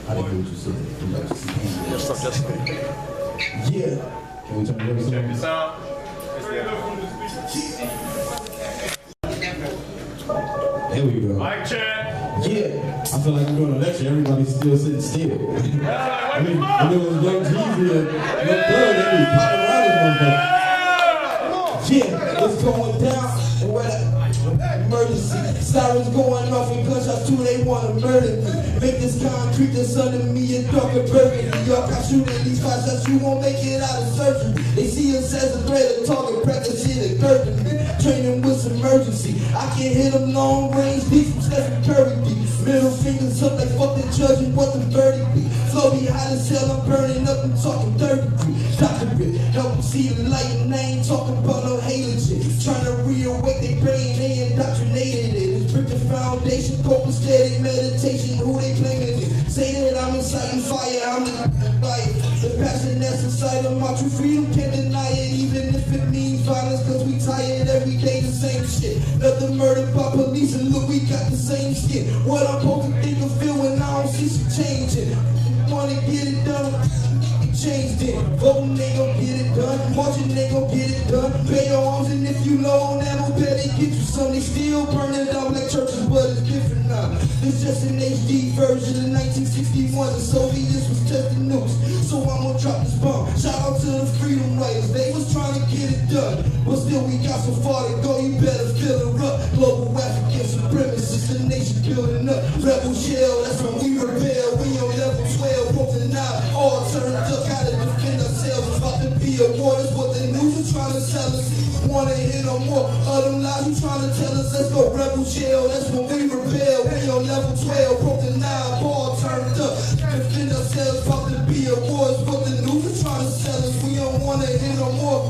I didn't hear what you said. We like to see hands. Yes, sir, just Yeah. Can we turn it over? Check this out. There we go. Mic check. Yeah. I feel like I'm doing a lecture. Everybody's still sitting still. I mean, when it was Young Jeezy and Young Thug, they was popping around this motherfucker. Yeah, it's going down. And where the emergency sirens going off and gunshots too, they want to murder me. Make this concrete that's under me and darker burgundy. Y'all can shoot at least 5 shots, you won't make it out of surgery. They see us as a threat of target practice, shit occurred to me. Training with some emergency. I can hit them long range, deep from Stephen Curry beat. Middle fingers up like fuck the judge and what the verdict be. Flow behind the cell, I'm burning up and talking 30 degrees. Dr. Bit, help them see the light and I ain't talking about no halogen. Trying to reawake their brain, they indoctrinated it. It's brick the foundation, copacetic meditation, who they claiming it. Say that I'm inciting fire, I'm the fire. The passion that's inside of my true freedom, can't deny it, even if it means violence, cause we tired every day the same shit. Nothing murdered by police and look, we got the same skin. What I'm supposed to think or feel when I don't see some changing. Wanna get it done, changed it. Voting, they gon' get it done. Marching, they gon' get it done. Pay your arms, and if you low on ammo, better get you some. They still burning down like churches, but it's different now. It's just an HD version of 1961. The Soviets was testing nukes, so I'm gonna drop this bomb. Shout out to the freedom riders, they was trying to get it done, but still we got so far to go. You better fill her up. Global African supremacists, the nation building up. Rebel shell, that's when we rebel. We on level 12, broken out, all turned up. Gotta defend ourselves, about to be a war. That's what the news is trying to tell us. Wanna hear no more of them lies you trying to tell us. Let's go rebel shell, that's when we rebel. We on level 12, broken out, all turned up. Defend ourselves, about to be a war. That's what the news is trying to tell us. We don't wanna hear no more.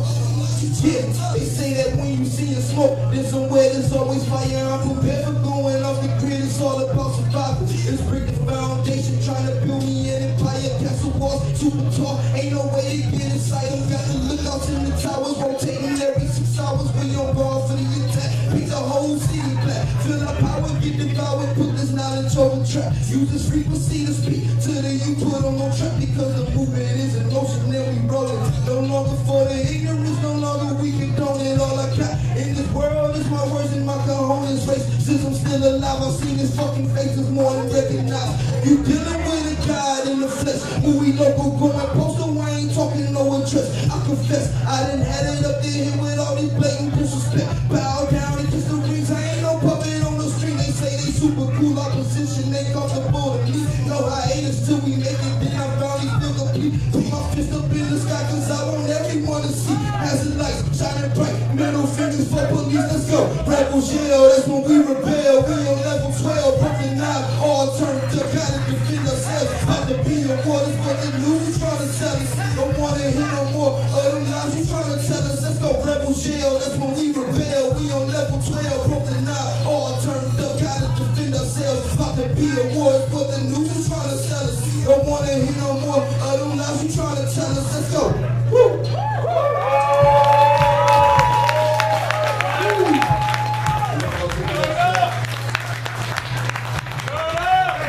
Yeah, they say that when you see a smoke, there's somewhere there's always fire. I'm prepared for going off the grid. It's all about survival. It's break the foundation, trying to build me an empire. Castle walls, super tall. Ain't no way to get inside them. Got to look out in the towers, rotating every 6 hours. We on guard for the attack. Beat the whole city black. Feel our power, get devoured. Put this knowledge over trap. Use this frequency to speak to the youth. Put them on track because the movement is in motion. Then we rolling. No longer for the ignorance, no longer we condone it. All I got in this world is my words and my cojones face. Since I'm still alive, I've seen his fucking faces more than recognized. You dealing with a God in the flesh. Movie local going postal, I ain't talking no interest. I confess, I done had it up there here with all this blatant disrespect. Bow down and kiss the rings, I ain't no puppet on the street. They say they super cool, opposition, they comfortable to me. No hiatus till we make it, then I finally feel complete. Put my fist up in the sky, cause I want everyone to see. Hazard lights, shining bright, middle fingers for police, let's go. Rebel shell, that's when we rebel. We on level 12, broken out, all turned up. Gotta defend ourselves, about to be a war. That's what the news is trying to tell us. Don't wanna hear no more of them lies you trying to tell us. Let's go rebel shell, that's when we rebel. We on level 12, broken out, all turned up. Gotta defend ourselves, about to be a war. That's what the news is trying to tell us. Don't wanna hear no more of them lies you trying to tell us. Let's go. Woo.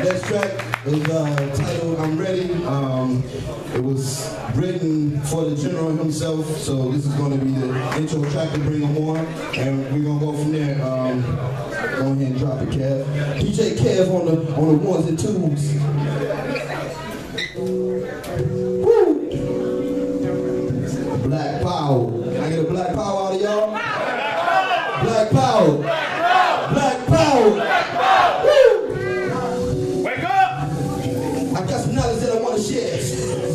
Next track is titled I'm Ready. It was written for the general himself, so this is going to be the intro track to bring him on, and we're going to go from there. Go ahead and drop it, Kev. DJ Kev on the ones and twos. Woo! Black power. Can I get a black power out of y'all? Black power. Black power. Black power. Woo! Wake up! I got some knowledge that I want to share.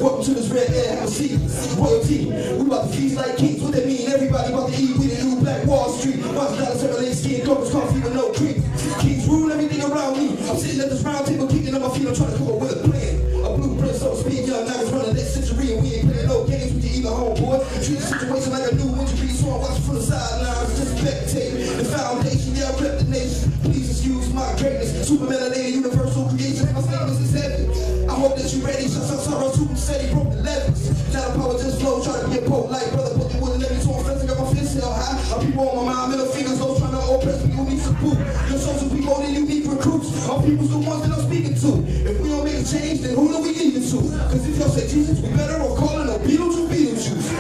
Welcome to this red air, have a seat. Royalty. We about to feast like kings. What that mean? Everybody about to eat. We the new Black Wall Street. $1 circulating skin, covers coffee with no cream. Kings rule everything around me. I'm sitting at this round table, kicking on my feet. I'm trying to come up with a plan. A blueprint, so to speak. Young niggas running that century, and we ain't playing no games with you either, homeboy. Treat the situation like a new injury, so I'm watching from the sidelines, just spectate. The foundation, yeah, I rep the nation. Please excuse my greatness. Super melanated, universal creation. My statements is heavy. I hope that you ready. Sorrow, super Seti, broke the levels. Now the power just flow, try to be a pope like brother, but they wouldn't let me. So I'm flexing, got my fist held high. My people on my mind, middle fingers, those trying to oppress me. You need support. Your social people, then you need recruits. Our people's the ones that I'm speaking to. If we don't make ain't changed, then who do we leave it to? Cause if y'all say Jesus, we better off calling no Beatles or Beetlejuice.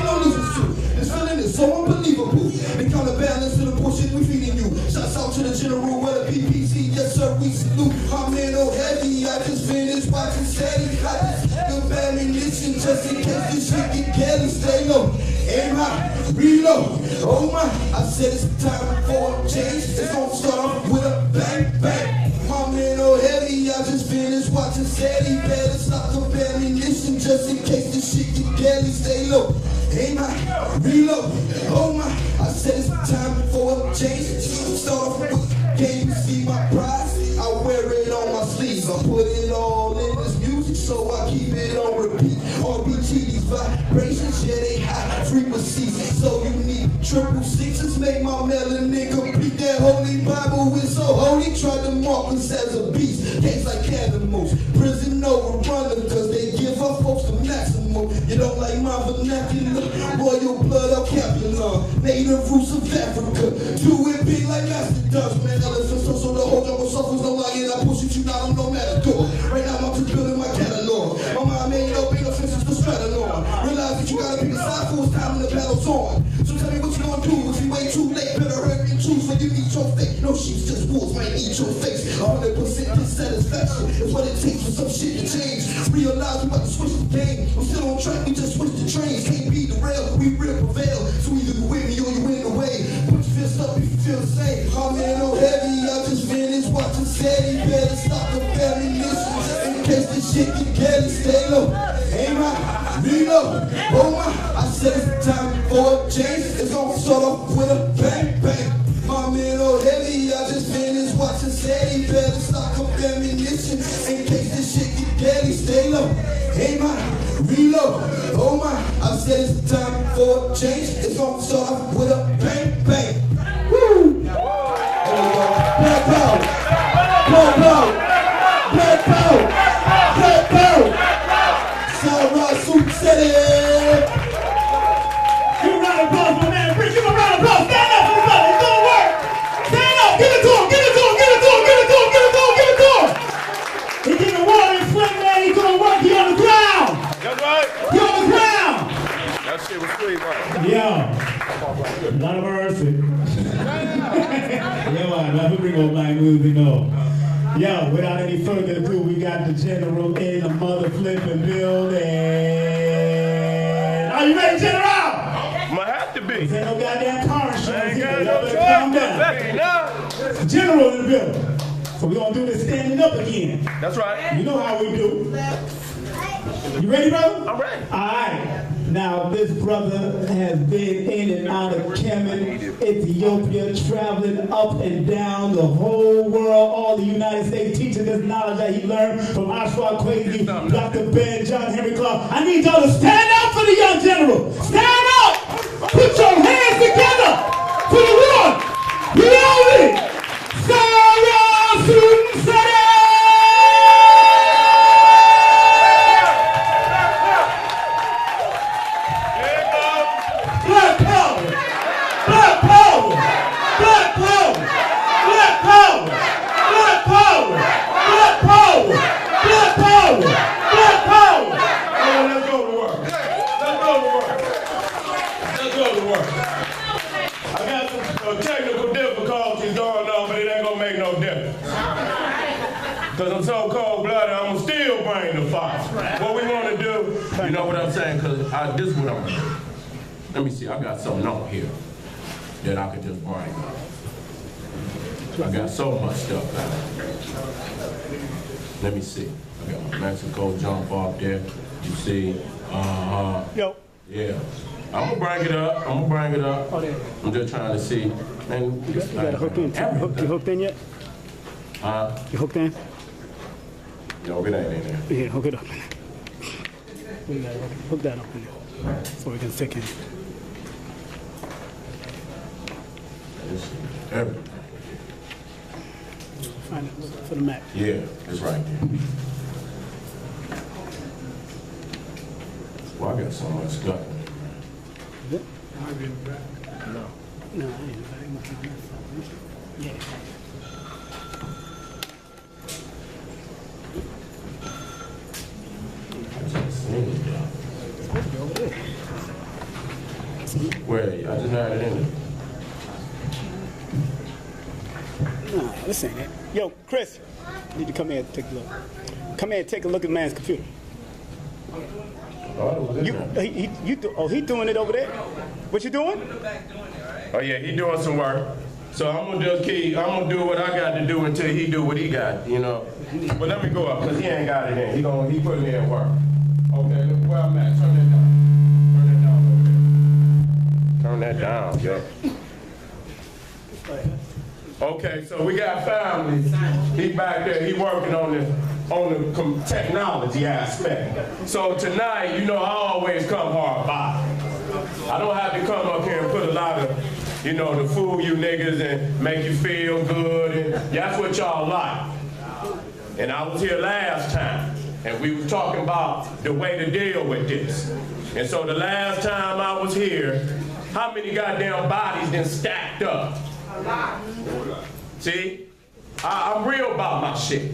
No losers too. This feeling is so unbelievable. They counterbalance to the bullshit we feeding you. Shouts out to the general with a PPC. Yes sir, we salute. My man, oh heavy. I just finished watching Seti. I just good ammunition just in case this shit get Kelly. Stay low. Aim high, reload. Oh my, I said it's time for a change. It's gonna start off with a bang, bang. My man, oh heavy, I just finished watching Seti. Better stop the ammunition just in case this shit get Kelly. Stay low. Aim high, reload. Oh my, I said it's time for a change. Start off with a game, see my prize. I wear it on my sleeves. I put it all in this music, so I keep it on repeat. RBG, these vibrations, yeah, they high frequencies. So you need 666, make my melanin complete. That holy Bible is so holy, tried to mark us as a beast. Case like animals, prison overrun them, cause they give up folks the maximum. You don't like my vernacular, royal blood of Capulon, native roots of Africa. Do it big like Master does, man. Elephants, so the whole jungle suffers, no lying. I push you now, I'm no matador. Right now, I'm just building my catalog. My mind made no big offenses to straddle on. Realize that you gotta pick a side for it's time when the battle's on. So tell me what you gonna do if you wait too late. Better hurry and choose when you meet your fate. No sheets, just wolves might eat your face. 100% dissatisfaction is what it takes for some shit to change. Realize we about to switch the game. I'm still on track, we just switch the trains. Can't be derailed, we real prevail. So either you with me or you in the way. Put your fists up if you feel the same. My man, no heavy, I just finished watching Seti. Better stop the ammunition in case this shit get Kelly. Stay low. Aim high, reload. Oh my, I said it's time for a change. It's gonna start off with a bang, bang. My man, oh heavy, I just finished watching Seti. Better stop the ammunition in case this shit get Kelly. Stay low. Aim high, reload. Oh my, I said it's time for a change. It's gonna start off with a bang, bang. Woo! Black power, black power, black power, black power. Sarah Suit Seti. Give a round of applause, my man. Give a round of applause. Stand up for the brother. He's doing work. Stand up. Give it to him. Give it to him. Give it to him. Give it to him. Give it to him. Give it to him. He's getting water and sweat, man. He's doing work. He on the ground. That's right. He on the ground. That shit was sweet, right? Yeah. Lot of mercy. Yeah, man. Let me bring up my movie, no. Yo, without any further ado, we got the general in the mother flipping building. Are you ready, General? I'ma have to be. This ain't no goddamn car insurance. I ain't got Y'all no better calm choice. down. No. General in the building. So we're gonna do this standing up again. That's right. You know how we do. You ready, brother? I'm ready. All right. Now, this brother has been in and out of Kemet, Ethiopia, traveling up and down the whole world, all the United States, teaching this knowledge that he learned from Oswald Quasi, Dr. Ben, John Henry Clark. I need y'all to stand up for the young general. Stand up! Put your hands together for the one, the only, Sarah Suit Seti! Because I'm so cold-blooded, I'm still bring the fire. What we want to do, you know what I'm saying? Because this is what I'm going to do. Let me see, I got something on here that I could just bring up. I got so much stuff out. Let me see. I got my Mexico jump off there. You see? Yo. Yeah. I'm going to bring it up. I'm going to bring it up. I'm just trying to see. Man, You got a hook in? You hooked in yet? You hooked in? No, it ain't in there. Yeah, hook it up. We gotta hook that up in there so we can stick in. It's everything. Find it for the Mac. Yeah, it's right there. Well, I got so much stuff. Is it? No. No, I ain't back. Yeah. Where? I just had it in there. Nah, this ain't it. Yo, Chris, you need to come here and take a look. Come here and take a look at man's computer. Oh, it was in there. He doing it over there? What you doing? Oh yeah, he doing some work. So I'm gonna do what I got to do until he do what he got, you know. But let me go up, cause he ain't got it in. He putting in work. Okay, look where I'm at. Turn that down. Turn that down, yo. Okay, so we got family. He back there, he working on the technology aspect. So tonight, you know, I always come hard by. I don't have to come up here and put a lot of, you know, to fool you niggas and make you feel good, and that's what y'all like. And I was here last time, and we were talking about the way to deal with this. And so the last time I was here, how many goddamn bodies then stacked up? A lot. See, I'm real about my shit.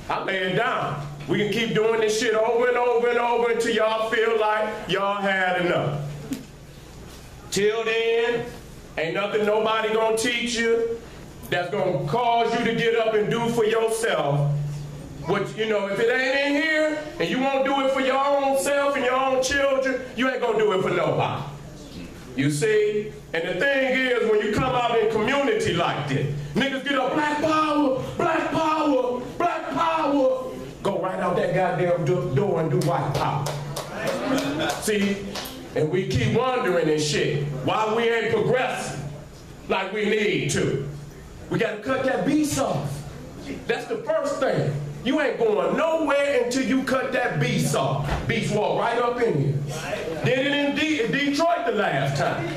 I lay it down. We can keep doing this shit over and over and over until y'all feel like y'all had enough. Till then, ain't nothing nobody gonna teach you that's gonna cause you to get up and do for yourself. What, you know, if it ain't in here and you won't do it for your own self and your own children, you ain't gonna do it for nobody. You see? And the thing is, when you come out in community like this, niggas get up, black power, black power, black power. Go right out that goddamn door and do white power. See? And we keep wondering and shit why we ain't progressing like we need to. We gotta cut that beast off. That's the first thing. You ain't going nowhere until you cut that beast off. Beast walk right up in here. Did it in Detroit the last time.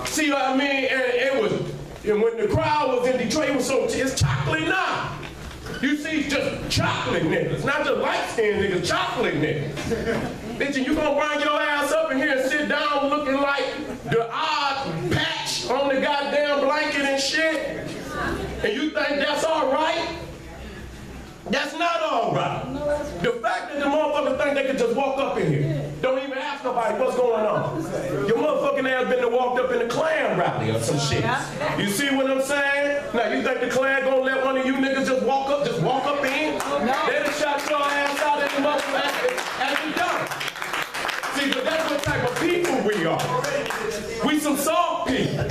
See what I mean? And when the crowd was in Detroit, it was it's chocolate now. You see just chocolate niggas, not just light-skinned niggas, chocolate niggas. Bitch, you gonna bring your ass up in here and sit down looking like the odd patch on the goddamn blanket and shit? And you think that's all right? That's not all right. The fact that the motherfuckers think they can just walk up in here, don't even ask nobody what's going on. Your motherfucking ass been to walked up in the Klan rally or some shit. You see what I'm saying? Now you think the Klan gonna let one of you niggas just walk up in? No. They done shot your ass out at the motherfucker as you done. See, but that's what type of people we are. We some soft people.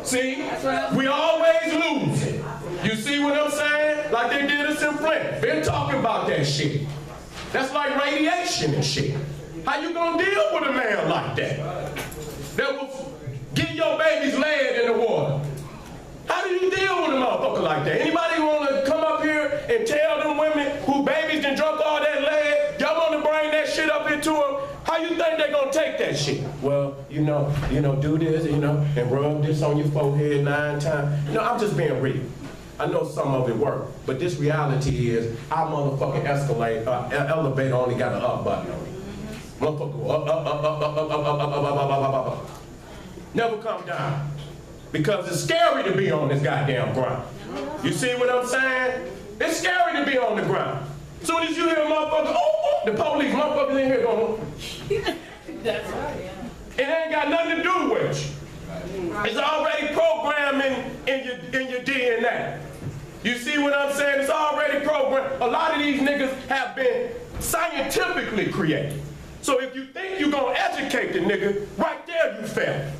See? We always losing. You see what I'm saying? Like they did us in Flint. Been talking about that shit. That's like radiation and shit. How you gonna deal with a man like that? That will get your baby's lead in the water. How do you deal with a motherfucker like that? Anybody wanna come up here and tell them women who babies done drunk all that lead, y'all wanna bring that shit up into them? How you think they gonna take that shit? Well, you know, do this, and rub this on your forehead 9 times. I'm just being real. I know some of it work, but this reality is our motherfucking elevator only got an up button on it. Motherfucker go up. Never come down. Because it's scary to be on this goddamn ground. You see what I'm saying? It's scary to be on the ground. As soon as you hear a motherfucker, the police, motherfuckers in here going, that's right, yeah. It ain't got nothing to do with you. It's already programming in your DNA. You see what I'm saying? It's already programmed. A lot of these niggas have been scientifically created. So if you think you're gonna educate the nigga, right there you fail.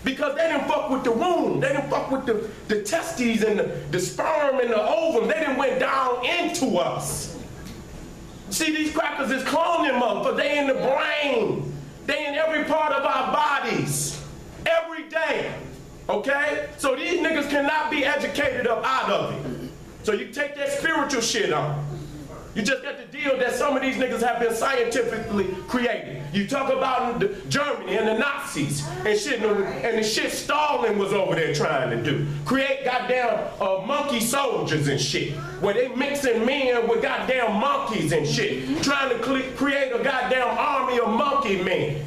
Because they didn't fuck with the womb. They didn't fuck with the testes and the sperm and the ovum. They didn't went down into us. See, these crackers is cloning motherfuckers. They in the brain. They in every part of our bodies. Every day, okay? So these niggas cannot be educated up out of it. So you take that spiritual shit on. You just got to deal that some of these niggas have been scientifically created. You talk about Germany and the Nazis and shit, and the shit Stalin was over there trying to do. Create goddamn monkey soldiers and shit, where they mixing men with goddamn monkeys and shit, trying to create a goddamn army of monkey men.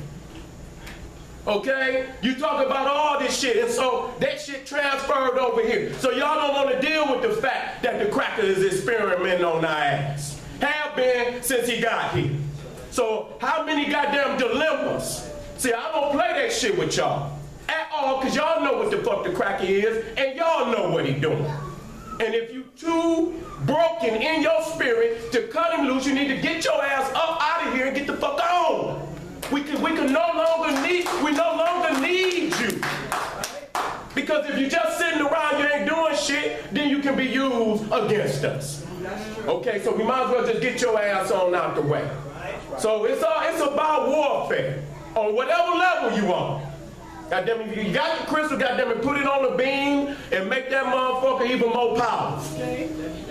Okay? You talk about all this shit, and so that shit transferred over here. So y'all don't want to deal with the fact that the cracker is experimenting on our ass. Have been since he got here. So how many goddamn dilemmas See, I don't play that shit with y'all at all, because y'all know what the fuck the cracker is, and y'all know what he doing. And if you too broken in your spirit to cut him loose, you need to get your ass up out of here and get the fuck on. We no longer need you. Because if you just sitting around, you ain't doing shit, then you can be used against us. Okay, so we might as well just get your ass on out the way. So it's about warfare on whatever level you on. Goddamn it, if you got the crystal, goddamn it, put it on the beam and make that motherfucker even more powerful.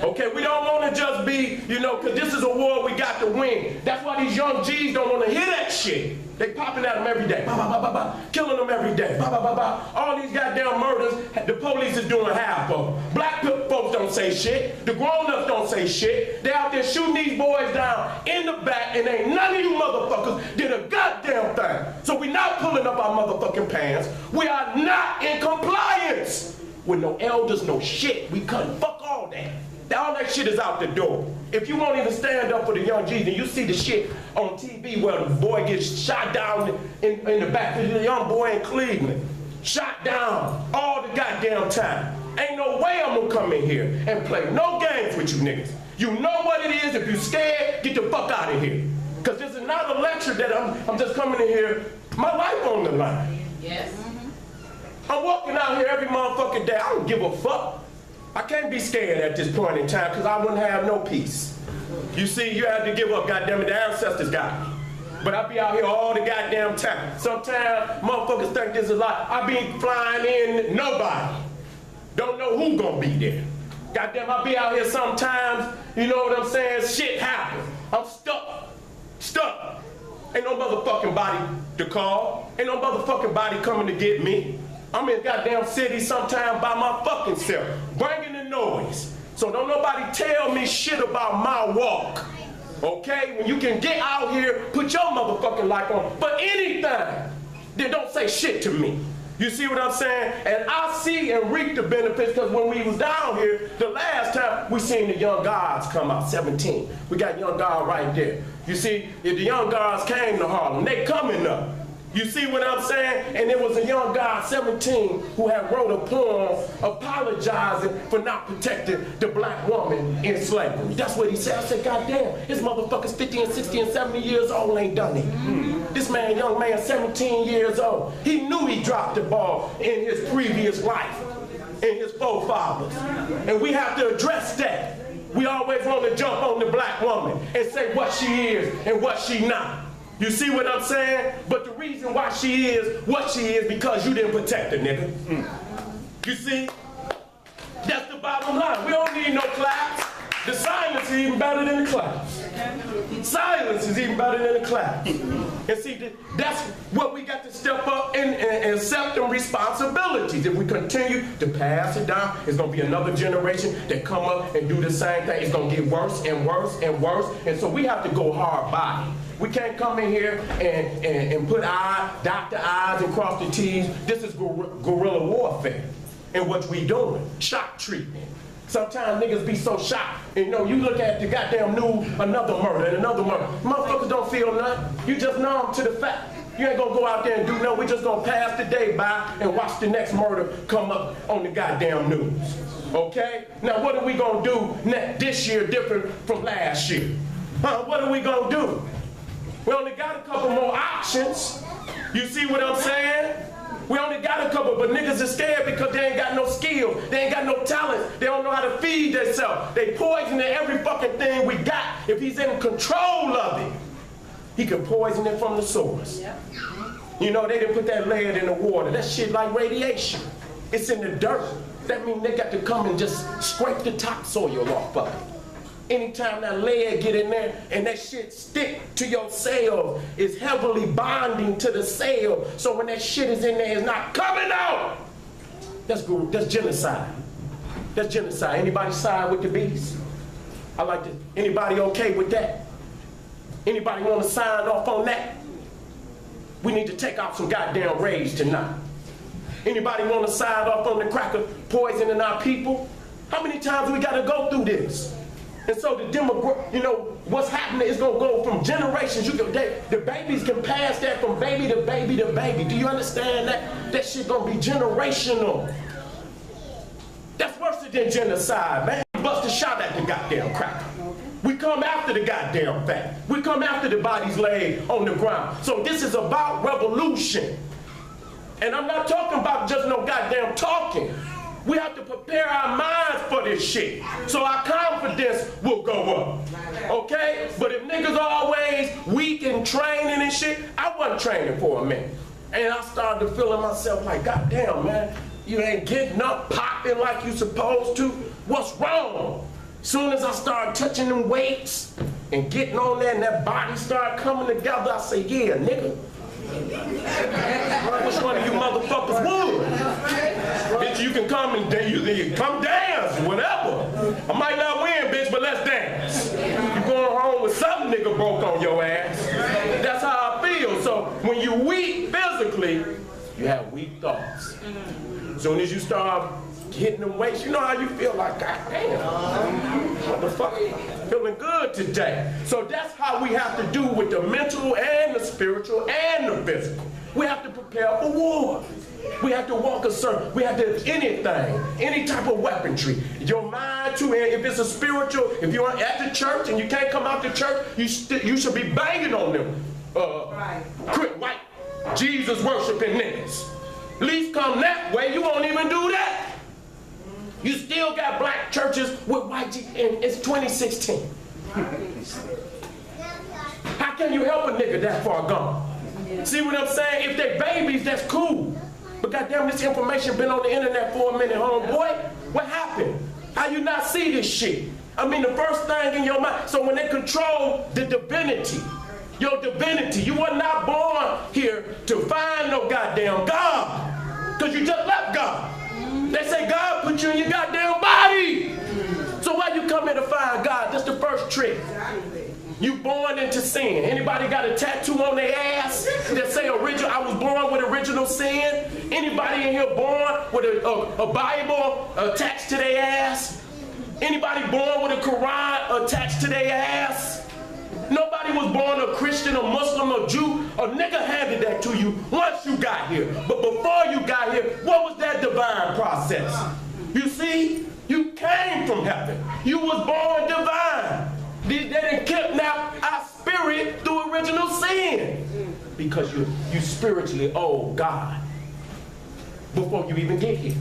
Okay, we don't want to just be, you know, because this is a war we got to win. That's why these young G's don't want to hear that shit. They popping at them every day, bah, bah, bah, bah, bah. Killing them every day, bah, bah, bah, bah. All these goddamn murders, the police is doing half of them. Black folks don't say shit. The grown-ups don't say shit. They out there shooting these boys down in the back, and ain't none of you motherfuckers did a goddamn thing. So we not pulling up our motherfucking pants. We are not in compliance with no elders, no shit. We couldn't fuck all that. All that shit is out the door. If you won't even stand up for the young G's, and you see the shit on TV where the boy gets shot down in the back, the young boy in Cleveland, shot down all the goddamn time. Ain't no way I'm gonna come in here and play no games with you niggas. You know what it is. If you scared, get the fuck out of here. Because this is not a lecture that I'm just coming in here, my life on the line. Yes. I'm walking out here every motherfucking day. I don't give a fuck. I can't be scared at this point in time because I wouldn't have no peace. You see, you had to give up, goddammit, the ancestors got me. But I be out here all the goddamn time. Sometimes motherfuckers think this is like, I be flying in, nobody. Don't know who gonna be there. Goddamn, I be out here sometimes, you know what I'm saying, shit happens. I'm stuck. Ain't no motherfucking body to call. Ain't no motherfucking body coming to get me. I'm in goddamn city sometime by my fucking self, bringing the noise. So don't nobody tell me shit about my walk, okay? When you can get out here, put your motherfucking life on for anything, then don't say shit to me. You see what I'm saying? And I see and reap the benefits because when we was down here, the last time we seen the young guards come out, 17. We got young guards right there. You see, if the young guards came to Harlem, they coming up. You see what I'm saying? And there was a young guy, 17, who had wrote a poem apologizing for not protecting the black woman in slavery. That's what he said. I said, goddamn, his motherfuckers 50 and 60 and 70 years old ain't done it. This man, young man, 17 years old. He knew he dropped the ball in his previous life, in his forefathers. And we have to address that. We always want to jump on the black woman and say what she is and what she not. You see what I'm saying? But the reason why she is what she is because you didn't protect her, nigga. You see? That's the bottom line. We don't need no claps. The silence is even better than the claps. Silence is even better than the claps. And see, that's what we got to step up and accept them responsibilities. If we continue to pass it down, it's going to be another generation that come up and do the same thing. It's going to get worse and worse and worse. And so we have to go hard by it. We can't come in here and put dot the I's and cross the T's. This is guerrilla warfare. And what we doing? Shock treatment. Sometimes niggas be so shocked. And you know, you look at the goddamn news, another murder and another murder. Motherfuckers don't feel nothing. You just numb to the fact. You ain't gonna go out there and do nothing. We just gonna pass the day by and watch the next murder come up on the goddamn news. Okay? Now what are we gonna do this year different from last year? What are we gonna do? We only got a couple more options. You see what I'm saying? We only got a couple, but niggas are scared because they ain't got no skill. They ain't got no talent. They don't know how to feed themselves. They poisoning every fucking thing we got. If he's in control of it, he can poison it from the source. Yep. You know, they didn't put that lead in the water. That shit like radiation. It's in the dirt. That means they got to come and just scrape the topsoil off of it. Anytime that lead get in there and that shit stick to your cells, it's heavily bonding to the cell. So when that shit is in there, it's not coming out. That's genocide. That's genocide. Anybody side with the beast? I like to. Anybody okay with that? Anybody want to sign off on that? We need to take out some goddamn rage tonight. Anybody want to sign off on the cracker poisoning our people? How many times we got to go through this? And so the what's happening is gonna go from generations. The babies can pass that from baby to baby to baby. Do you understand that? That shit gonna be generational. That's worse than genocide, man. We bust a shot at the goddamn cracker. We come after the goddamn fact. We come after the bodies laid on the ground. So this is about revolution. And I'm not talking about just no goddamn talking. We have to prepare our minds for this shit, so our confidence will go up, okay? But if niggas always weak and training and shit, I wasn't training for a minute. And I started feeling myself like, goddamn, man, you ain't getting up, popping like you supposed to. What's wrong? Soon as I started touching them weights and getting on there and that body started coming together, I say, yeah, nigga. Which one of you motherfuckers would? Bitch, you can come and you come dance, whatever. I might not win, bitch, but let's dance. You going home with some nigga broke on your ass. That's how I feel. So when you weak physically, you have weak thoughts. As soon as you start hitting them weights, you know how you feel like, God damn, motherfucker, feeling good today. So that's how we have to do with the mental and the spiritual and the physical. We have to prepare for war. We have to walk a certain, we have to, anything, any type of weaponry. Your mind too, and if it's a spiritual, if you're at the church and you can't come out the church, you should be banging on them white Jesus worshiping niggas. At least come that way, you won't even do that. You still got black churches with white Jesus, and it's 2016. How can you help a nigga that far gone? See what I'm saying? If they babies, that's cool. But goddamn, this information been on the internet for a minute, homeboy. What happened? How you not see this shit? I mean, the first thing in your mind. So when they control the divinity, your divinity, you were not born here to find no goddamn God. Because you just left God. They say God put you in your goddamn body. So why you come here to find God? That's the first trick. You born into sin. Anybody got a tattoo on their ass that say original? I was born with original sin. Anybody in here born with a Bible attached to their ass? Anybody born with a Quran attached to their ass? Nobody was born a Christian, a Muslim, a Jew. A nigga handed that to you once you got here. But before you got here, what was that divine process? You see, you came from heaven. You was born divine. They didn't kidnap our spirit through original sin. Because you spiritually owe God before you even get here.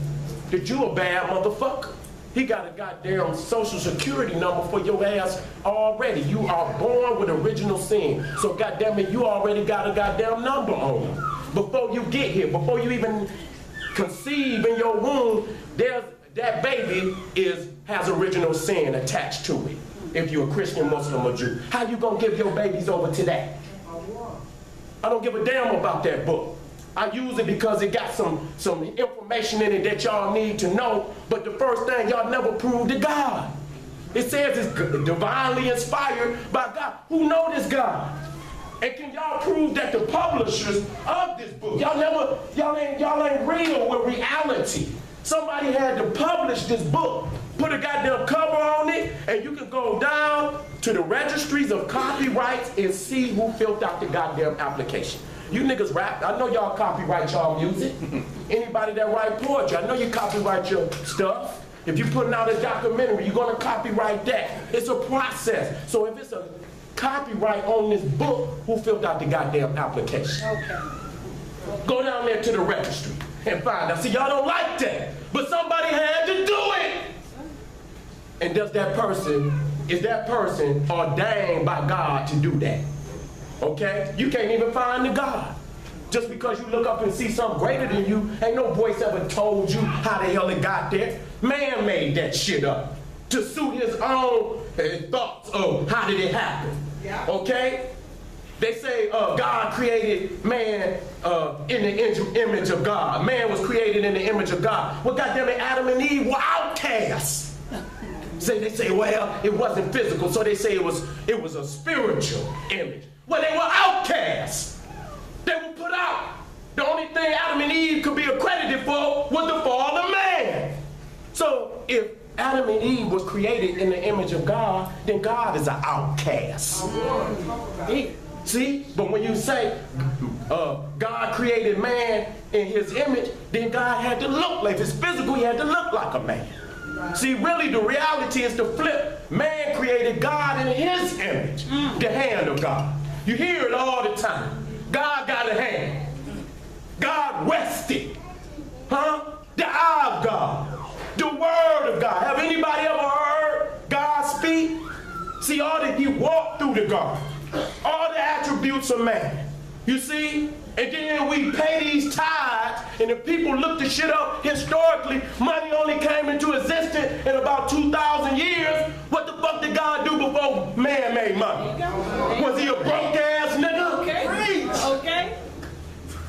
The Jew a bad motherfucker. He got a goddamn social security number for your ass already. You are born with original sin. So goddamn it, you already got a goddamn number on you. Before you get here, before you even conceive in your womb, that baby has original sin attached to it. If you're a Christian, Muslim, or Jew. How you gonna give your babies over to that? I don't give a damn about that book. I use it because it got some information in it that y'all need to know, but the first thing, y'all never proved to God. It says it's divinely inspired by God. Who know this God? And can y'all prove that the publishers of this book, y'all ain't real with reality. Somebody had to publish this book, put a goddamn cover on it, and you can go down to the registries of copyrights and see who filled out the goddamn application. You niggas rap, I know y'all copyright y'all music. Anybody that write poetry, I know you copyright your stuff. If you're putting out a documentary, you're gonna copyright that. It's a process. So if it's a copyright on this book, who filled out the goddamn application? Okay. Go down there to the registry and find out. See, y'all don't like that, but somebody had to do it. And is that person ordained by God to do that? Okay? You can't even find the God. Just because you look up and see something greater than you, ain't no voice ever told you how the hell it got there. Man made that shit up to suit his own thoughts of how did it happen. Yeah. Okay? They say God created man in the image of God. Man was created in the image of God. Well, goddamn it, Adam and Eve were outcasts. They say, well, it wasn't physical, so they say it was a spiritual image. Well, they were outcasts. They were put out. The only thing Adam and Eve could be accredited for was the fall of man. So if Adam and Eve was created in the image of God, then God is an outcast. See? But when you say God created man in his image, then God had to look like, if it's physical, he had to look like a man. See, really the reality is the flip. Man created God in his image, the hand of God. You hear it all the time. God got a hand. God rested. Huh? The eye of God. The word of God. Have anybody ever heard God speak? See, all that he walked through the garden. All the attributes of man. You see? And then we pay these tithes, and if people look the shit up historically, money only came into existence in about 2,000 years. What the fuck did God do before man made money? Was he a broke ass nigga? Okay. Okay.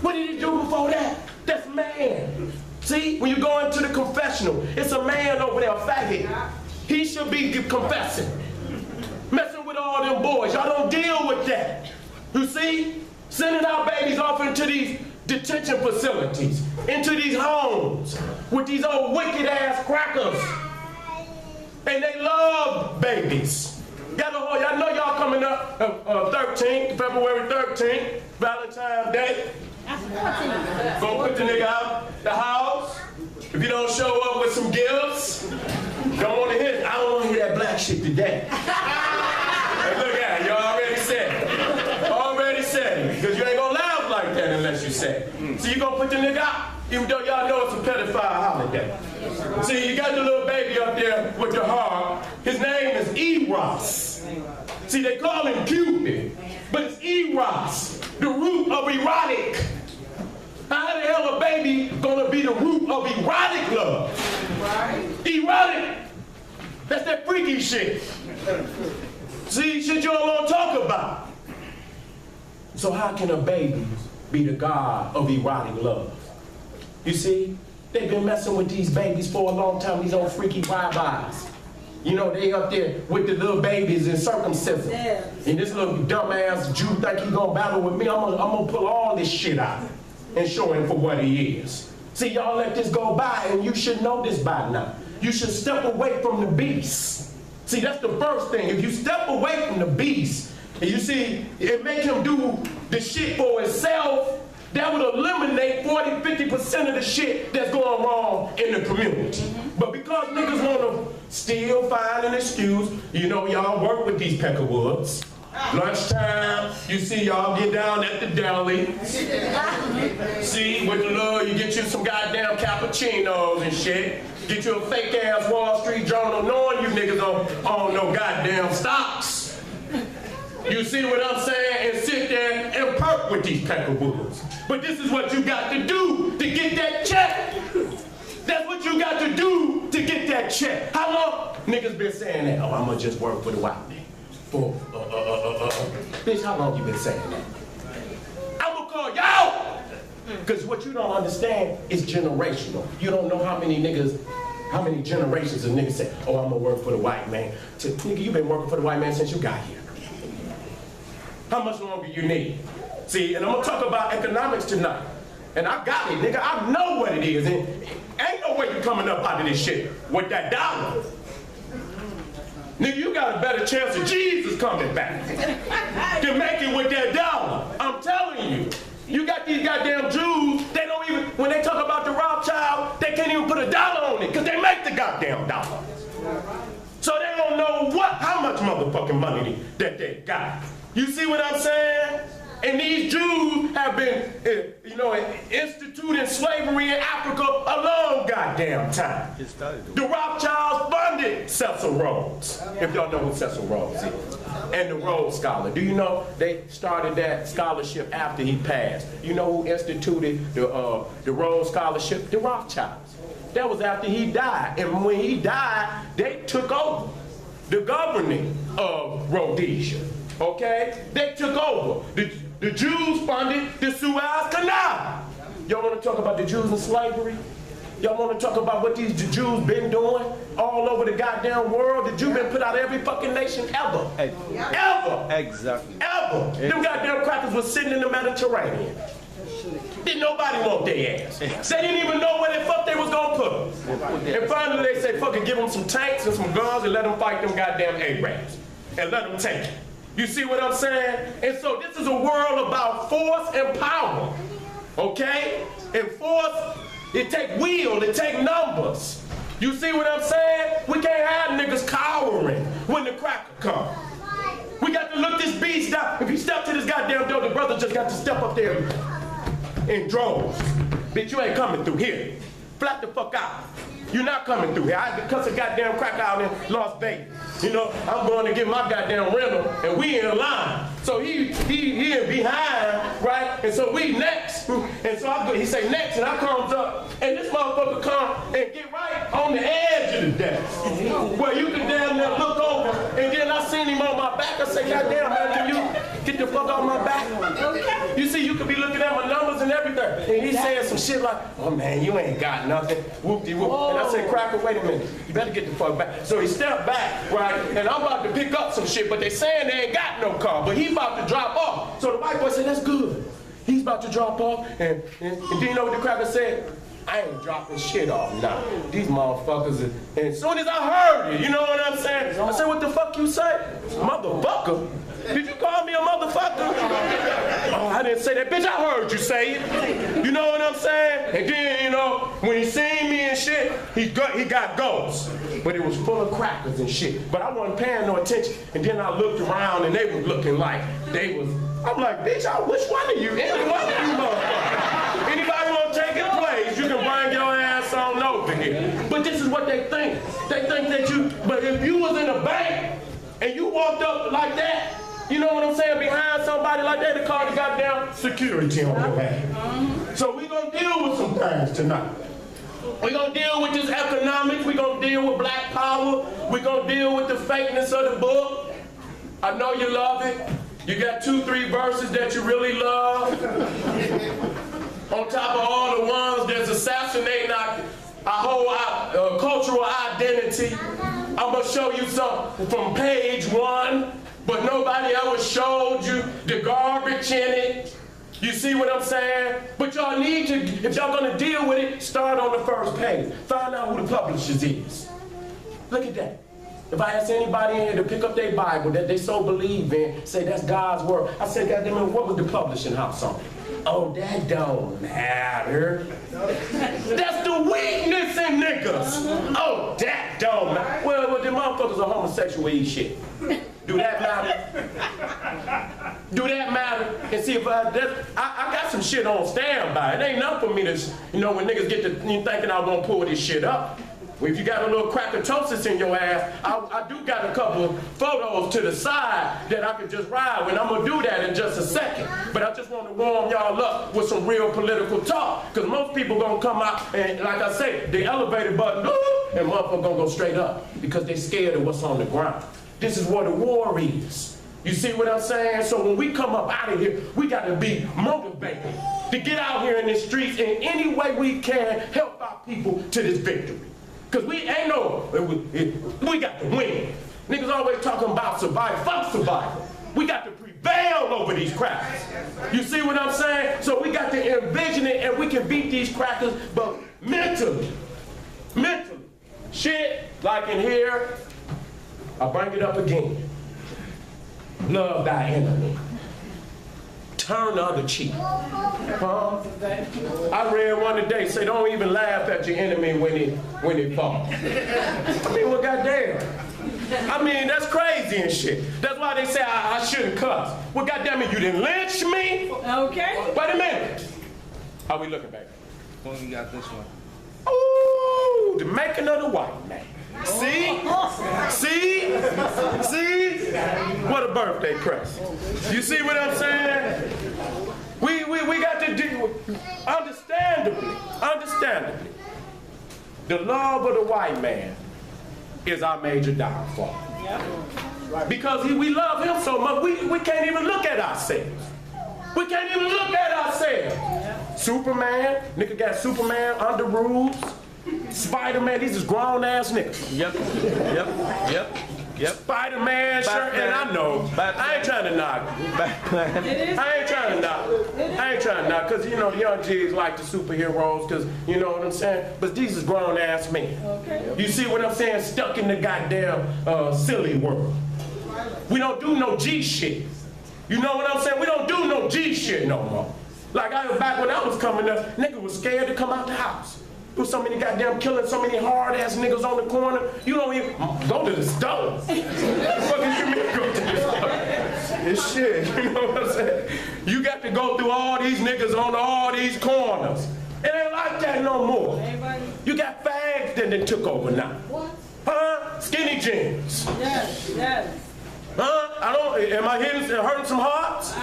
What did he do before that? That's man. See, when you go into the confessional, it's a man over there, a faggot. He should be confessing. Messing with all them boys. Y'all don't deal with that. You see? Sending our babies off into these detention facilities, into these homes, with these old wicked ass crackers. And they love babies. Y'all know y'all coming up February 13th, Valentine's Day. Gonna put the nigga out the house. If you don't show up with some gifts, don't want to hear it. I don't want to hear that black shit today. Hey, look at it, you already said it. Already said it. Because you ain't gonna laugh like that unless you say it. So you gonna put the nigga out, even though y'all know it's a pedophile holiday. See, you got the little baby up there with the heart. His name is Eros. See, they call him Cupid, but it's Eros, the root of erotic. How the hell a baby gonna be the root of erotic love? Erotic. That's that freaky shit. See, shit you don't want to talk about. So how can a baby be the god of erotic love? You see, they've been messing with these babies for a long time, these old freaky rabbis. You know, they up there with the little babies and circumcision. And this little dumbass Jew think he gonna battle with me. I'm gonna pull all this shit out and show him for what he is. See, y'all let this go by, and you should know this by now. You should step away from the beast. See, that's the first thing. If you step away from the beast, and you see, it make him do the shit for himself, that would eliminate 40–50% of the shit that's going wrong in the community. But because niggas want to still find an excuse, you know, y'all work with these peckerwoods. Lunchtime, you see y'all get down at the deli. See, with the love, you get you some goddamn cappuccinos and shit. Get you a fake ass Wall Street Journal knowing you niggas don't own no goddamn stocks. You see what I'm saying? And sit there and perk with these peckerwoods. But this is what you got to do to get that check. That's what you got to do to get that check. How long niggas been saying that? Oh, I'm gonna just work for the white man. Bitch, how long you been saying that? I'm gonna call y'all! Because what you don't understand is generational. You don't know how many generations of niggas say, oh, I'm gonna work for the white man. Nigga, you been working for the white man since you got here. How much longer you need? See, and I'm gonna talk about economics tonight. And I got it, nigga. I know what it is. And ain't no way you coming up out of this shit with that dollar. Nigga, you got a better chance of Jesus coming back than making with that dollar. I'm telling you. You got these goddamn Jews, they don't even, when they talk about the Rothschild, they can't even put a dollar on it because they make the goddamn dollar. So they don't know how much motherfucking money that they got. You see what I'm saying? And these Jews have been, instituting slavery in Africa a long goddamn time. The Rothschilds funded Cecil Rhodes, if y'all know what Cecil Rhodes is, and the Rhodes Scholar. Do you know they started that scholarship after he passed? You know who instituted the Rhodes Scholarship? The Rothschilds. That was after he died. And when he died, they took over the governing of Rhodesia. Okay? They took over. The Jews funded the Suez Canal. Y'all want to talk about the Jews in slavery? Y'all want to talk about what these Jews been doing all over the goddamn world? The Jews been put out of every fucking nation ever. Ever. Exactly. Ever. Them goddamn crackers was sitting in the Mediterranean. Didn't nobody want their ass. They didn't even know where the fuck they was gonna put them. And finally they say, fucking give them some tanks and some guns and let them fight them goddamn Arabs. And let them take it. You see what I'm saying? And so this is a world about force and power. Okay? And force, it take will, it take numbers. You see what I'm saying? We can't have niggas cowering when the cracker come. We got to look this beast down. If he step to this goddamn door, the brother just got to step up there in droves. Bitch, you ain't coming through here. Flat the fuck out. You're not coming through here. I had to cuss a goddamn cracker out in Las Vegas. You know, I'm going to get my goddamn rental, and we in line. So he in behind, right? And so we next. And so he say next, and I comes up, and this motherfucker come and get right on the edge of the desk. Where you can damn near look over, and then I seen him on my back. I say, goddamn, man, can you get the fuck off my back? You see, you could be looking at my numbers and everything. And he's saying some shit like, oh man, you ain't got nothing. Whoop-de-whoop. And I said, cracker, wait a minute. You better get the fuck back. So he stepped back, right? And I'm about to pick up some shit, but they saying they ain't got no car, but he about to drop off. So the white boy said, that's good. He's about to drop off, and then you know what the cracker said? I ain't dropping shit off now. These motherfuckers, and as soon as I heard it, you know what I'm saying? I said, what the fuck you say? Motherfucker? Did you call me a motherfucker? Oh, I didn't say that. Bitch, I heard you say it. You know what I'm saying? And then, you know, when he seen me and shit, he got ghosts. But it was full of crackers and shit. But I wasn't paying no attention. And then I looked around and they was looking like they was, I'm like, bitch, which one of you? Any one of you motherfuckers. Anybody want to take it place, you can bring your ass on over here. But this is what they think. They think that you, but if you was in a bank and you walked up like that, you know what I'm saying, behind somebody like that, they call the goddamn security on your head. So we gonna deal with some things tonight. We gonna deal with this economics, we gonna deal with black power, we gonna deal with the fakeness of the book. I know you love it. You got 2-3 verses that you really love. On top of all the ones that's assassinating our whole cultural identity. I'm gonna show you something from page 1. But nobody ever showed you the garbage in it. You see what I'm saying? But y'all need to, if y'all gonna deal with it, start on the first page. Find out who the publishers is. Look at that. If I ask anybody in here to pick up their Bible that they so believe in, say that's God's word, I say, goddamn it, what was the publishing house on it? Oh, that don't matter. That's the weakness in niggas. Oh, that don't matter. Well, the motherfuckers are homosexual eat shit. Do that matter? Do that matter? And see, if I got some shit on standby. It ain't enough for me to, you know, when niggas get to thinking I'm gonna pull this shit up. Well, if you got a little crackatosis in your ass, I do got a couple of photos to the side that I can just ride with. I'm gonna do that in just a second. But I just want to warm y'all up with some real political talk. Because most people gonna come out and, like I say, the elevator button, and motherfucker gonna go straight up because they scared of what's on the ground. This is what the war is. You see what I'm saying? So when we come up out of here, we got to be motivated to get out here in the streets in any way we can help our people to this victory. Because we ain't no, we got to win. Niggas always talking about survival. Fuck survival. We got to prevail over these crackers. You see what I'm saying? So we got to envision it and we can beat these crackers, but mentally. Mentally. Shit, like in here, I bring it up again. Love thy enemy. Turn the other cheek. Huh? I read one today, say don't even laugh at your enemy when he falls. I mean, well, goddamn. I mean, that's crazy and shit. That's why they say I shouldn't cuss. Well, goddamn it, you didn't lynch me? Okay. Wait a minute. How we looking, baby? When we got this one. Ooh, the making of the white man. See? See? See? What a birthday present. You see what I'm saying? We got to do, understandably, the love of the white man is our major downfall. Because we love him so much, we can't even look at ourselves. We can't even look at ourselves. Superman, nigga got Superman under rules. Spider-Man, these is grown-ass niggas. Yep. Spider-Man shirt, and I know. I ain't trying to knock. I ain't trying to knock, because, you know, the young G's like the superheroes, because, you know what I'm saying? But these is grown-ass men. Okay. You see what I'm saying? Stuck in the goddamn silly world. We don't do no G shit. You know what I'm saying? We don't do no G shit no more. Like, back when I was coming up, nigga was scared to come out the house. There was so many goddamn killing, so many hard-ass niggas on the corner. You don't even go to the store. What the fuck is you mean go to the store? It's shit, you know what I'm saying? You got to go through all these niggas on all these corners. It ain't like that no more. You got fags that then took over now. What? Huh? Skinny jeans. Yes, yes. Huh? Am I hurting some hearts?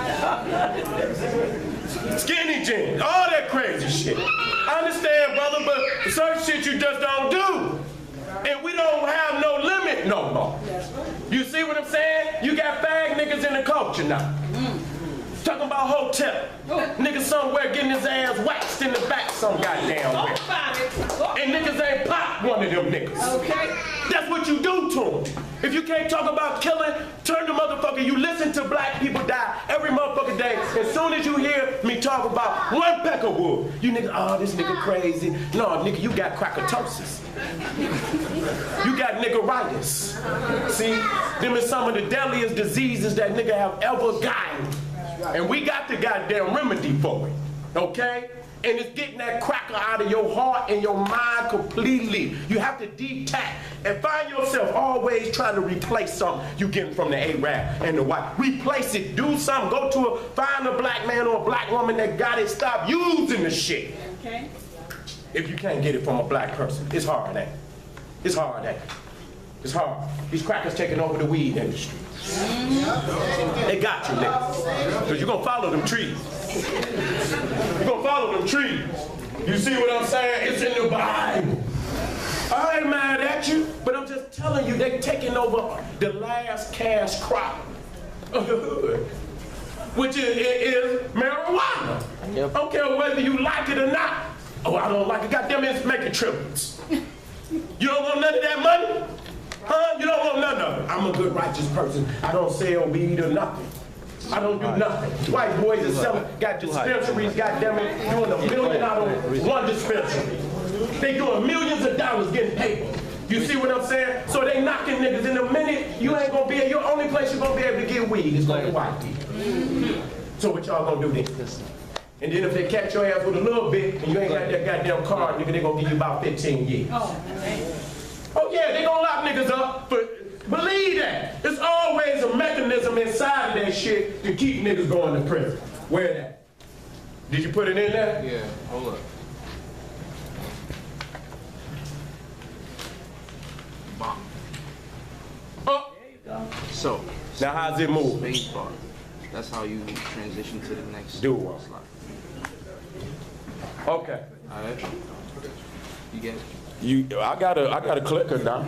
Skinny jeans, all that crazy shit. I understand, brother, but certain shit you just don't do. And we don't have no limit no more. You see what I'm saying? You got fag niggas in the culture now. Talking about hotel. Niggas somewhere getting his ass waxed in the back some goddamn way. And niggas ain't popped one of them niggas. Okay. That's what you do to them. If you can't talk about killing, turn the motherfucker. You listen to black people die every motherfucking day. As soon as you hear me talk about one peck of wood, you niggas, oh, this nigga crazy. No, nigga, you got crackatosis. You got niggeritis. See, them is some of the deadliest diseases that nigga have ever gotten. And we got the goddamn remedy for it, okay? And it's getting that cracker out of your heart and your mind completely. You have to detach and find yourself always trying to replace something you getting from the Arab and the white. Replace it, do something. Go to find a black man or a black woman that got it. Stop using the shit. Okay. If you can't get it from a black person, it's hard, ain't it? It's hard, ain't it? It's hard. These crackers taking over the weed industry. They got you, nigga. Because you're going to follow them trees. You're going to follow them trees. You see what I'm saying? It's in the Bible. I ain't mad at you, but I'm just telling you, they taking over the last cash crop of the hood, which is marijuana. Yep. I don't care whether you like it or not. Oh, I don't like it. Goddamn, it's making triplets. You don't want none of that money? Huh? You don't want none of it. I'm a good, righteous person. I don't sell weed or nothing. I don't do nothing. White boys are selling, got dispensaries, goddamn it, doing $1 million out of one dispensary. They doing millions of dollars getting paid. You see what I'm saying? So they knocking niggas. In a minute, you ain't gonna be, your only place you're gonna be able to get weed is going to white people. So what y'all gonna do then? And then if they catch your ass with a little bit and you ain't got that goddamn card, nigga, they gonna give you about 15 years. Oh yeah, they gonna lock niggas up, but believe that. There's always a mechanism inside of that shit to keep niggas going to prison. Where that? Did you put it in there? Yeah, hold up. Oh. There you go. So, now how's it move? Space bar. That's how you transition to the next slide. Okay. Alright. You get it? I got a clicker now.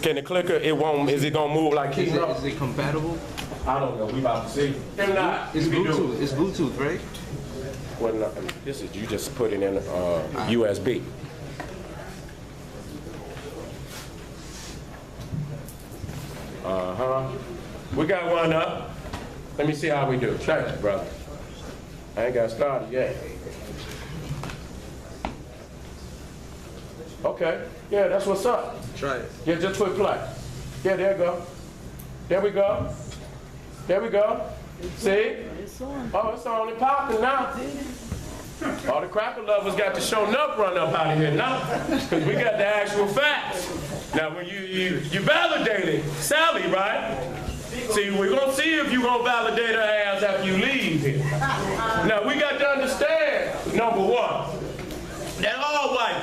Can the clicker, is it gonna move like is it compatible? I don't know, we about to see. If not, it's Bluetooth. It's Bluetooth, right? Well, no, this is, you just put it in USB. We got one up. Let me see how we do. Thank you, brother. I ain't got started yet. Okay, yeah, that's what's up. Try it. Yeah, just put play. Yeah, there you go. There we go. There we go. See? Oh, it's only popping now. All the cracker lovers got to show up, run up out of here now, because we got the actual facts. Now, when you validated Sally, right? See, we're going to see if you're going to validate her ass after you leave here. Now, we got to understand, number one, that all white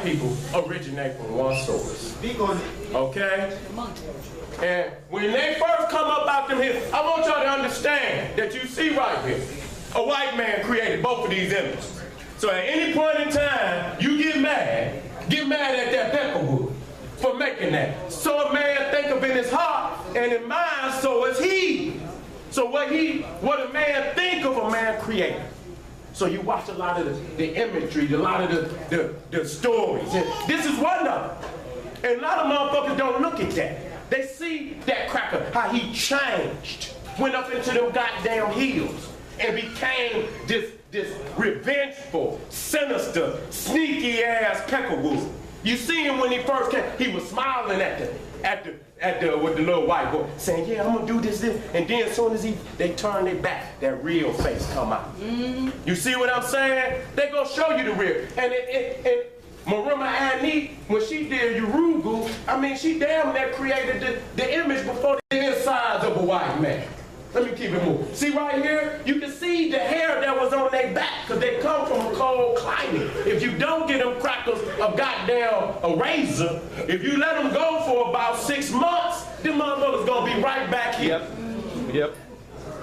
people originate from one source. Okay? And when they first come up out them here, I want y'all to understand that you see right here, a white man created both of these images. So at any point in time, you get mad at that pepperwood for making that. So a man think of in his heart and in mind, so is he. So what a man think of, a man create. So you watch a lot of the imagery, a lot of the stories. And this is one of them. And a lot of motherfuckers don't look at that. They see that cracker, how he changed, went up into them goddamn hills, and became this revengeful, sinister, sneaky ass peckerwood. You see him when he first came, he was smiling at with the little white boy, saying, yeah, I'm gonna do this. And then as soon as they turn their back, that real face come out. You see what I'm saying? They gonna show you the real. And Marima Annie, when she did Urugu, I mean, she damn near created the image before the insides of a white man. Let me keep it moving. See right here, you can see the hair that was on their back because they come from a cold climate. If you don't get them crackers of goddamn a razor, if you let them go for about 6 months, them motherfuckers gonna be right back here. Yep.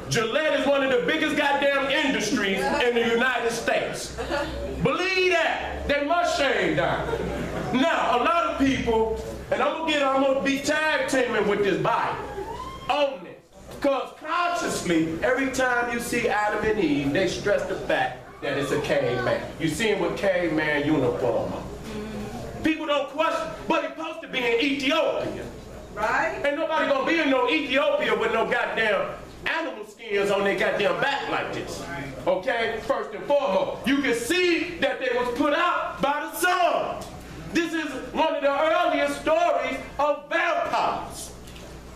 Gillette is one of the biggest goddamn industries in the United States. Believe that. They must shave down. Now, a lot of people, and I'm gonna be tag teaming with this body on this. Because consciously, every time you see Adam and Eve, they stress the fact that it's a caveman. You see him with caveman uniform on. People don't question, but he's supposed to be in Ethiopia. Right? Ain't nobody gonna be in no Ethiopia with no goddamn animal skins on their goddamn back like this. Okay? First and foremost, you can see that they was put out by the sun. This is one of the earliest stories of vampires.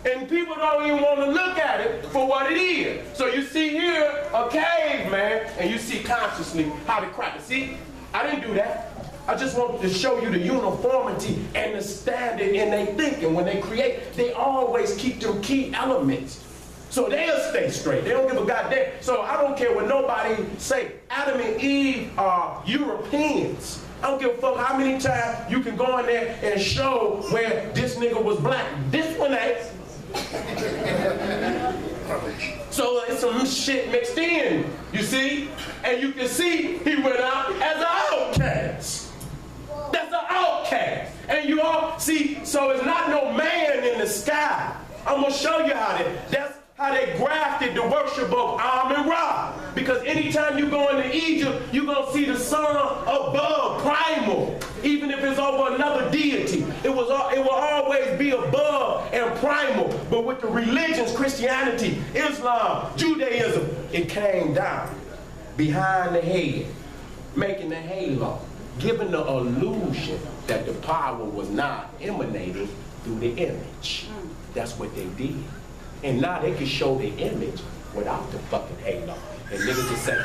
And people don't even want to look at it for what it is. So you see here a caveman, and you see consciously how to crack it. See, I didn't do that. I just wanted to show you the uniformity and the standard in their thinking. When they create, they always keep them key elements. So they'll stay straight. They don't give a goddamn. So I don't care what nobody say. Adam and Eve are Europeans. I don't give a fuck how many times you can go in there and show where this nigga was black. This one ain't. So it's some shit mixed in, you see? And you can see he went out as an outcast. That's an outcast. And you all see, so it's not no man in the sky. I'm gonna show you that's how they grafted the worship of Amun-Ra. Because anytime you go into Egypt, you're gonna see the sun above, primal. Even if it's over another deity, it will always be above and primal. But with the religions, Christianity, Islam, Judaism, it came down behind the head, making the halo, giving the illusion that the power was not emanating through the image. That's what they did. And now they can show the image without the fucking halo. And niggas just say,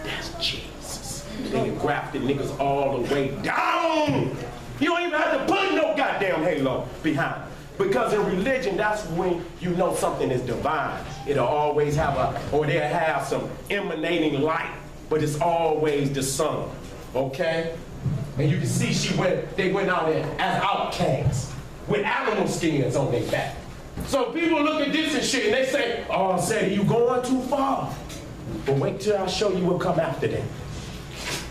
that's Jesus. They grafted niggas all the way down. You don't even have to put no goddamn halo behind it. Because in religion, that's when you know something is divine. It'll always have they'll have some emanating light, but it's always the sun, okay? And you can see they went out there as outcasts with animal skins on their back. So people look at this and shit and they say, oh, Seti, you going too far. But wait till I show you what come after that.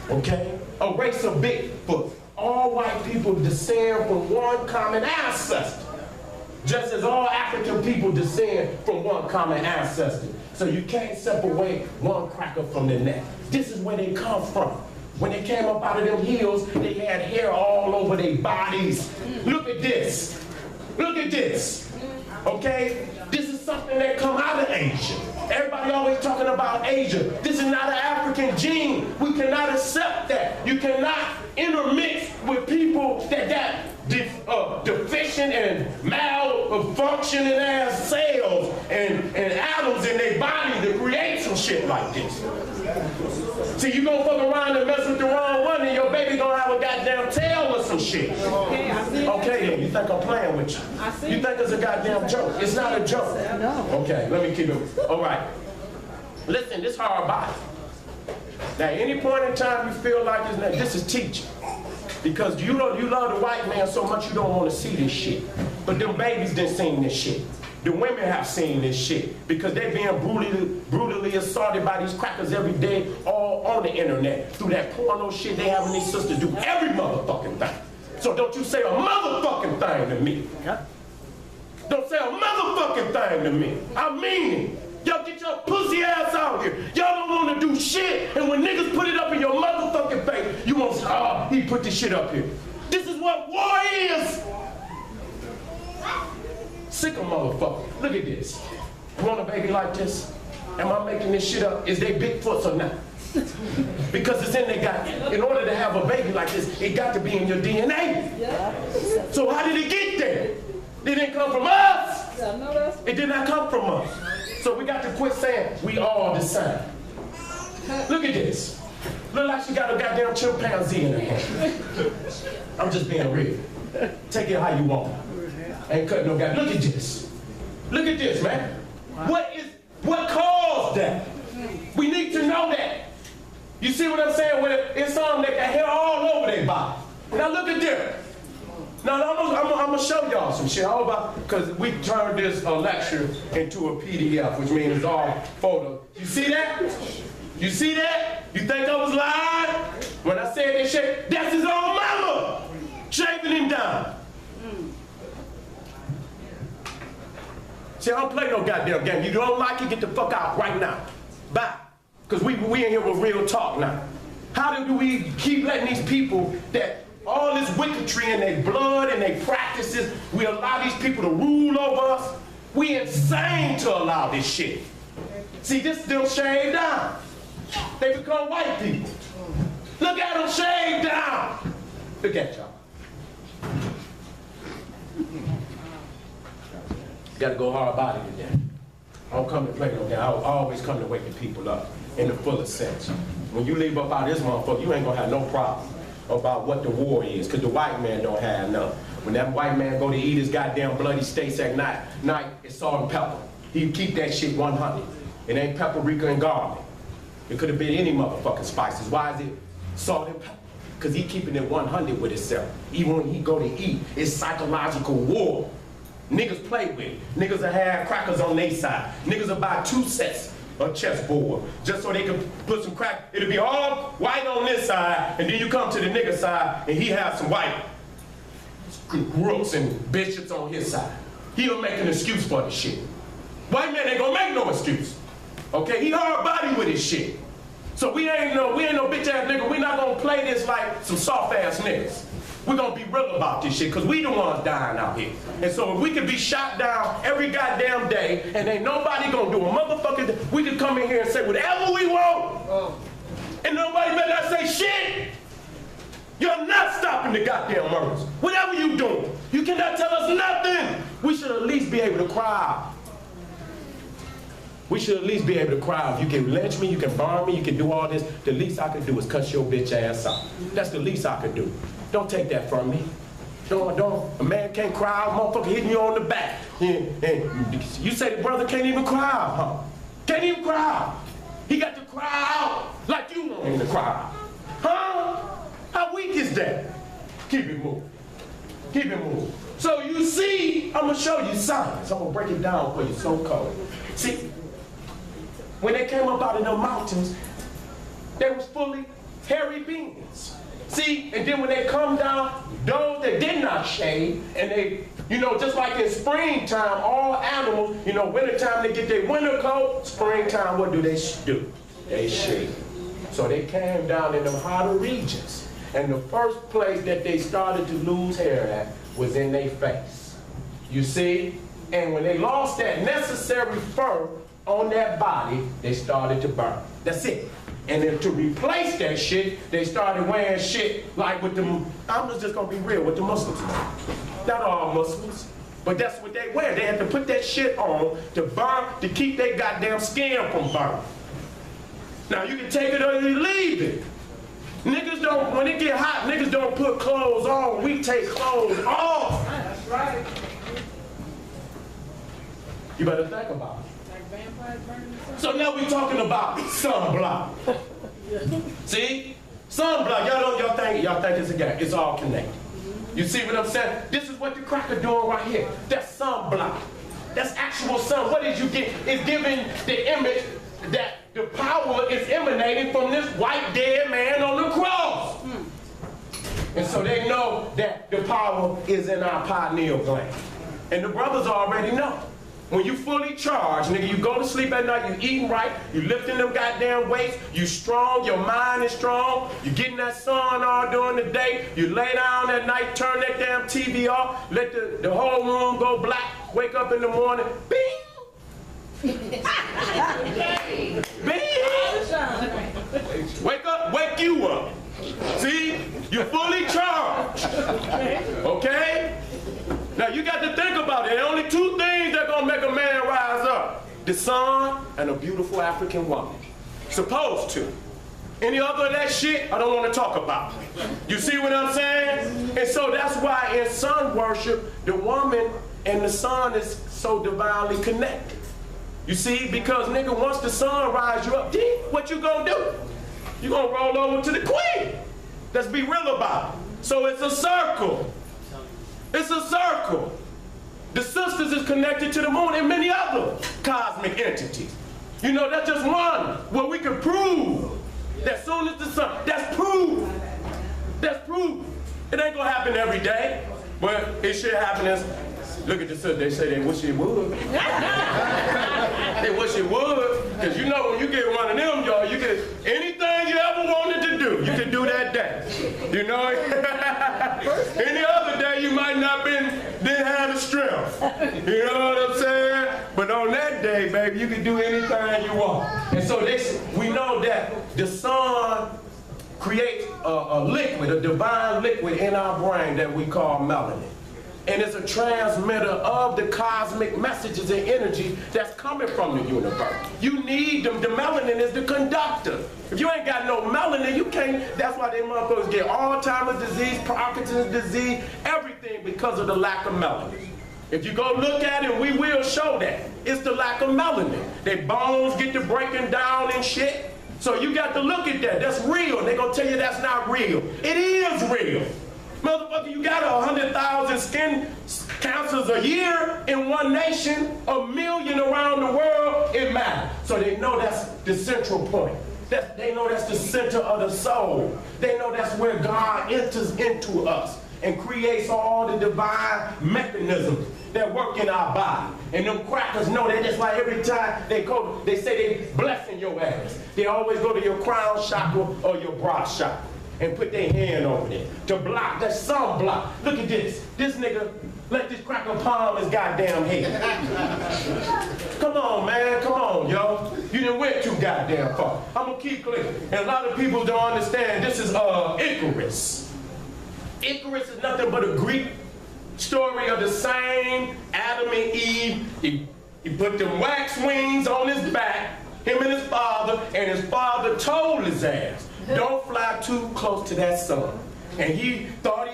Okay? A race of Bigfoot. All white people descend from one common ancestor. Just as all African people descend from one common ancestor. So you can't separate one cracker from the next. This is where they come from. When they came up out of them hills, they had hair all over their bodies. Look at this. Look at this. Okay? This is something that come out of Asia. Everybody always talking about Asia. This is not an African gene. We cannot accept that. You cannot intermix with people that got deficient and malfunctioning ass cells and atoms in their body to create some shit like this. See, you gonna fuck around and mess with the wrong one and your baby gonna have a goddamn tail or some shit. Okay, I see. Okay then, you think I'm playing with you. I see. You think it's a goddamn joke. It's not a joke. No. Okay, let me keep it. All right. Listen, this hard body. Now, any point in time you feel like this is teaching. Because you love the white man so much you don't want to see this shit. But them babies done seen this shit. The women have seen this shit because they're being brutally assaulted by these crackers every day, all on the internet. Through that porno shit they having these sisters do every motherfucking thing. So don't you say a motherfucking thing to me. Don't say a motherfucking thing to me. I mean it. Y'all get your pussy ass out here. Y'all don't want to do shit. And when niggas put it up in your motherfucking face, you want to say, oh, he put this shit up here. This is what war is. Sick of motherfuckers. Look at this. You want a baby like this? Am I making this shit up? Is they Bigfoots or not? Because it's in their in order to have a baby like this, it got to be in your DNA. So how did it get there? It didn't come from us. It did not come from us. So we got to quit saying we all the same. Look at this. Look like she got a goddamn chimpanzee in her hand. I'm just being real. Take it how you want. Ain't cutting no goddamn. Look at this. Look at this, man. What caused that? We need to know that. You see what I'm saying? When it's something that got hair all over their body. Now look at this. Now I'm gonna show y'all some shit. All about, because we turned this lecture into a PDF, which means it's all photos. You see that? You see that? You think I was lying? When I said that shit, that's his own mama shaving him down. See, I don't play no goddamn game. You don't like it, get the fuck out right now. Bye. Because we in here with real talk now. How do we keep letting these people that all this wicketry in their blood and their practices, we allow these people to rule over us? We insane to allow this shit. See, this still shaved down. They become white people. Look at them shaved down. Look at y'all. Got to go hard body today. I don't come to play no game. I always come to wake the people up in the fullest sense. When you leave up out of this motherfucker, you ain't gonna have no problem about what the war is, because the white man don't have none. When that white man go to eat his goddamn bloody steaks at night, it's salt and pepper. He keep that shit 100. It ain't paprika and garlic. It could have been any motherfucking spices. Why is it salt and pepper? Because he keeping it 100 with himself. Even when he go to eat, it's psychological war. Niggas play with it. Niggas will have crackers on their side. Niggas will buy 2 sets of chessboard just so they can put some crack. It'll be all white on this side, and then you come to the nigga side, and he has some white crooks and bishops on his side. He'll make an excuse for the shit. White man ain't gonna make no excuse. Okay, he hard body with his shit. So we ain't no bitch ass nigga. We not gonna play this like some soft ass niggas. We're gonna be real about this shit, because we the ones dying out here. And so if we could be shot down every goddamn day and ain't nobody gonna do a motherfucking thing, we can come in here and say whatever we want. And nobody better not say shit. You're not stopping the goddamn murders. Whatever you doing, you cannot tell us nothing. We should at least be able to cry. We should at least be able to cry. If you can lynch me, you can burn me, you can do all this. The least I can do is cut your bitch ass out. That's the least I can do. Don't take that from me. Don't. A man can't cry out, motherfucker hitting you on the back. And you say the brother can't even cry out, huh? Can't even cry out. He got to cry out like you want him to cry out. Huh? How weak is that? Keep it moving. Keep it moving. So you see, I'm gonna show you science. I'm gonna break it down for you so cold. See, when they came up out of the mountains, they was fully hairy beings. See, and then when they come down, those that did not shave, and they, just like in springtime, all animals, wintertime they get their winter coat, springtime, what do? They shave. So they came down in them hotter regions. And the first place that they started to lose hair at was in their face. You see? And when they lost that necessary fur on that body, they started to burn. That's it. And then to replace that shit, they started wearing shit like with them, I'm just gonna be real, with the Muslims. Not all Muslims, but that's what they wear. They had to put that shit on to burn, to keep their goddamn skin from burning. Now you can take it or you leave it. Niggas don't, when it get hot, niggas don't put clothes on, we take clothes off. That's right. You better think about it. So now we're talking about sunblock. See? Sunblock, y'all think it's a game. It's all connected. You see what I'm saying? This is what the cracker doing right here. That's sunblock. That's actual sun. What did you get? It's giving the image that the power is emanating from this white dead man on the cross. And so they know that the power is in our pineal gland. And the brothers already know. When you fully charged, nigga, you go to sleep at night, you eating right, you lifting them goddamn weights, you strong, your mind is strong, you getting that sun all during the day, you lay down at night, turn that damn TV off, let the whole room go black, wake up in the morning, bing! Bing! Wake up, wake you up. See? You're fully charged. Okay? Now you got to think about it. There are only two things that gonna make a man rise up: the sun and a beautiful African woman. Supposed to. Any other of that shit, I don't want to talk about. You see what I'm saying? And so that's why in sun worship, the woman and the sun is so divinely connected. You see, because nigga, once the sun rise you up, what you gonna do? You gonna roll over to the queen. Let's be real about it. So it's a circle. It's a circle. The sisters is connected to the moon and many other cosmic entities. You know, that's just one where we can prove that soon as the sun, that's proof. That's proof. It ain't gonna happen every day, but it should happen as, look at the sisters, they say they wish it would. They wish it would, because you know when you get one of them, y'all, you get anything you ever wanted to do, you can do that day. You know? Any other day you might not didn't have the strength. You know what I'm saying? But on that day, baby, you can do anything you want. And so we know that the sun creates a liquid, a divine liquid in our brain that we call melanin. And it's a transmitter of the cosmic messages and energy that's coming from the universe. You need them. The melanin is the conductor. If you ain't got no melanin, you can't. That's why they motherfuckers get Alzheimer's disease, Parkinson's disease, everything because of the lack of melanin. If you go look at it, we will show that. It's the lack of melanin. Their bones get to breaking down and shit. So you got to look at that. That's real. They're going to tell you that's not real. It is real. Motherfucker, you got 100,000 skin cancers a year in one nation, 1 million around the world, it matters. So they know that's the central point. They know that's the center of the soul. They know that's where God enters into us and creates all the divine mechanisms that work in our body. And them crackers know that just like every time they say they blessing your ass. They always go to your crown chakra or your broad chakra and put their hand over there to block, that sun block. Look at this. This nigga let this cracker palm his goddamn head. Come on, man, come on, yo. You done went too goddamn far. I'm gonna keep clicking. And a lot of people don't understand, this is Icarus. Icarus is nothing but a Greek story of the same Adam and Eve. He put them wax wings on his back, him and his father told his ass, don't fly too close to that sun. And he thought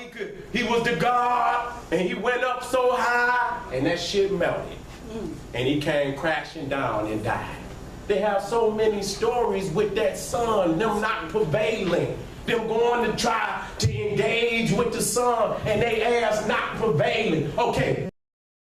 he was the god, and he went up so high, and that shit melted. And he came crashing down and died. They have so many stories with that sun, them not prevailing, them going to try to engage with the sun, and they ass not prevailing. Okay.